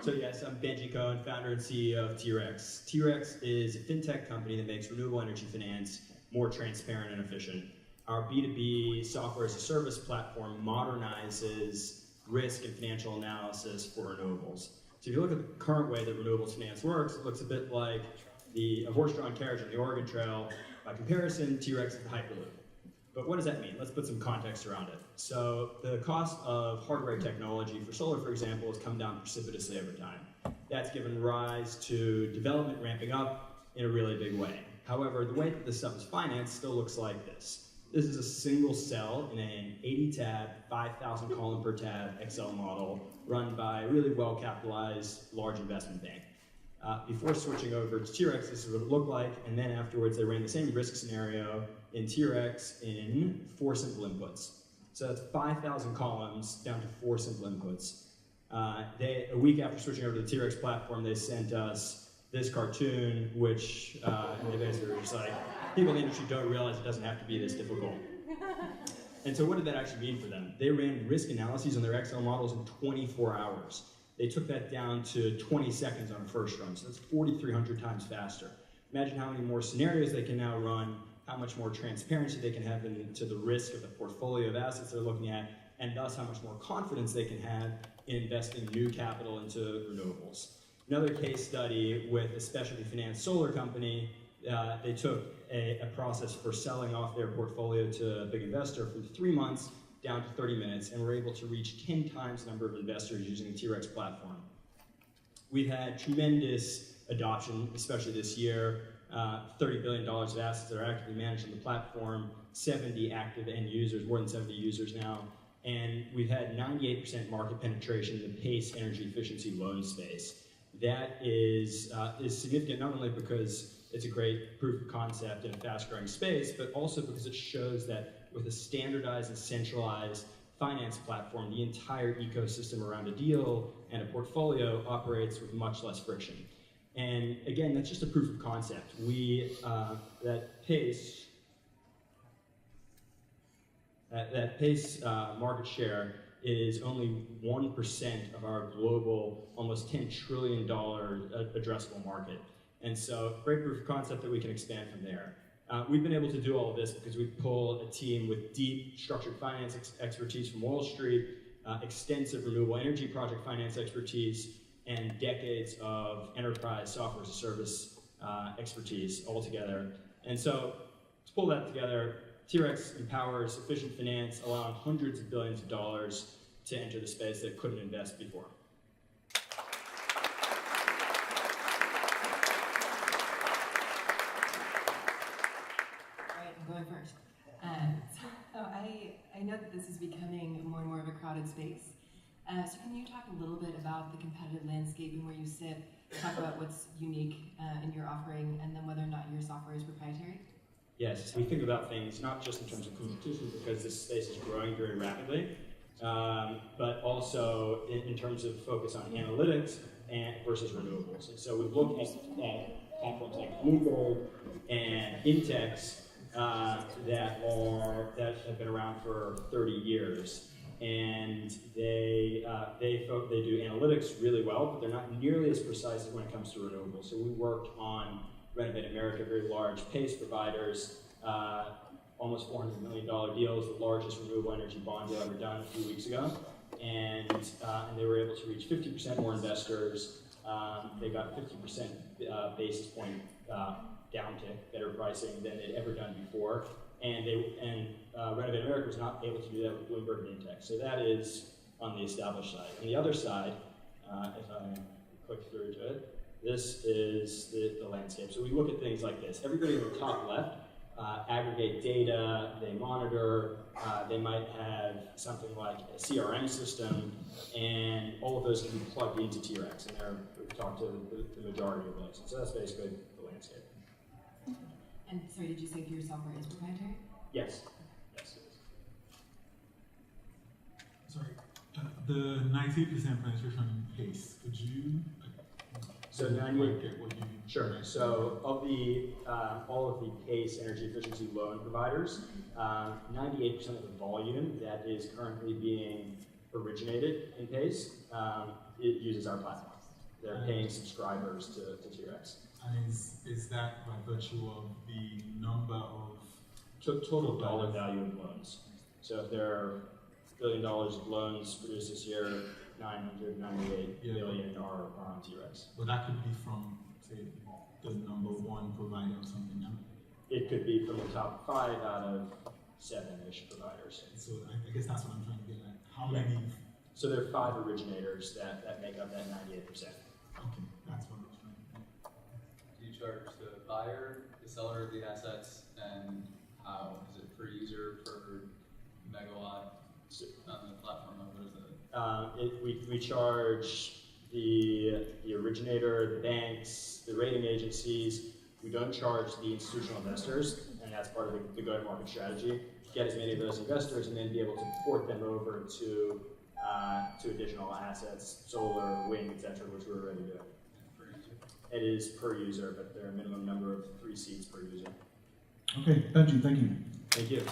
So yes, I'm Benji Cohen, founder and CEO of T-Rex. T-Rex is a fintech company that makes renewable energy finance more transparent and efficient. Our B2B software as a service platform modernizes risk and financial analysis for renewables. So if you look at the current way that renewables finance works, it looks a bit like a horse-drawn carriage on the Oregon Trail. By comparison, T-Rex is the Hyperloop. But what does that mean? Let's put some context around it. So the cost of hardware technology for solar, for example, has come down precipitously over time. That's given rise to development ramping up in a really big way. However, the way that this stuff is financed still looks like this. This is a single cell in an 80-tab, 5,000 column per tab Excel model run by a really well-capitalized large investment bank. Before switching over to T-Rex, this is what it looked like, and then afterwards they ran the same risk scenario in T-Rex in 4 simple inputs. So that's 5,000 columns down to 4 simple inputs. A week after switching over to the T-Rex platform, they sent us this cartoon, which they basically were just like, people in the industry don't realize it doesn't have to be this difficult. And so what did that actually mean for them? They ran risk analyses on their Excel models in 24 hours. They took that down to 20 seconds on a first run, so that's 4,300 times faster. Imagine how many more scenarios they can now run, how much more transparency they can have into the risk of the portfolio of assets they're looking at, and thus how much more confidence they can have in investing new capital into renewables. Another case study with a specialty finance solar company, they took a process for selling off their portfolio to a big investor from 3 months down to 30 minutes, and we're able to reach 10 times the number of investors using the T-Rex platform. We've had tremendous adoption, especially this year, $30 billion of assets that are actively managed on the platform, 70 active end users, more than 70 users now, and we've had 98% market penetration in the PACE energy efficiency loan space. That is significant not only because it's a great proof of concept in a fast-growing space, but also because it shows that with a standardized and centralized finance platform, the entire ecosystem around a deal and a portfolio operates with much less friction. And again, that's just a proof of concept. That PACE market share is only 1% of our global, almost $10 trillion addressable market. And so, great proof of concept that we can expand from there. We've been able to do all of this because we've pulled a team with deep structured finance expertise from Wall Street, extensive renewable energy project finance expertise, and decades of enterprise software as a service expertise all together. And so, to pull that together, T-Rex empowers efficient finance, allowing hundreds of billions of dollars to enter the space that couldn't invest before. Going first. So I know that this is becoming more and more of a crowded space. So can you talk a little bit about the competitive landscape and where you sit, talk about what's unique in your offering, and then whether or not your software is proprietary? Yes, we think about things not just in terms of competition because this space is growing very rapidly, but also in terms of focus on analytics versus renewables. And so we look at platforms like Bloomberg and Intex that have been around for 30 years, and they do analytics really well, but they're not nearly as precise as when it comes to renewables. So we worked on Renovate America, very large PACE providers, almost $400 million deals, the largest renewable energy bond deal ever done a few weeks ago, and they were able to reach 50% more investors. They got 50% basis point downtick, better pricing than they'd ever done before, and Renovate America was not able to do that with Bloomberg and Intex. So that is on the established side. On the other side, if I click through to it, this is the landscape. So we look at things like this. Everybody in the top left aggregate data, they monitor, they might have something like a CRM system, and all of those can be plugged into T-Rex, and we've talked to the majority of those. And so that's basically the landscape. And sorry, did you say if your software is proprietary? Yes. Yes, it is. Sorry, the 98% penetration pace, could you? So 98. Sure. So of all of the PACE energy efficiency loan providers, 98% of the volume that is currently being originated in PACE, it uses our platform. They're paying subscribers to T-Rex. And is that by virtue of the number of Total dollar value of loans. So if there are $1 billion of loans produced this year, 998 billion are on T-Rex. But that could be from, say, the number one provider or something. It could be from the top 5 out of 7-ish providers. So I guess that's what I'm trying to get at. How many? So there are 5 originators that make up that 98%. Okay, that's what I was trying to get. Do you charge the buyer, the seller of the assets, and how? Is it per user, per megawatt on the platform? What is it? We charge the originator, the banks, the rating agencies. We don't charge the institutional investors, and that's part of the go-to-market strategy. Get as many of those investors, and then be able to port them over to additional assets, solar, wind, etc., which we're already doing. Per user? It is per user, but there are a minimum number of 3 seats per user. Okay, Benji, thank you. Thank you.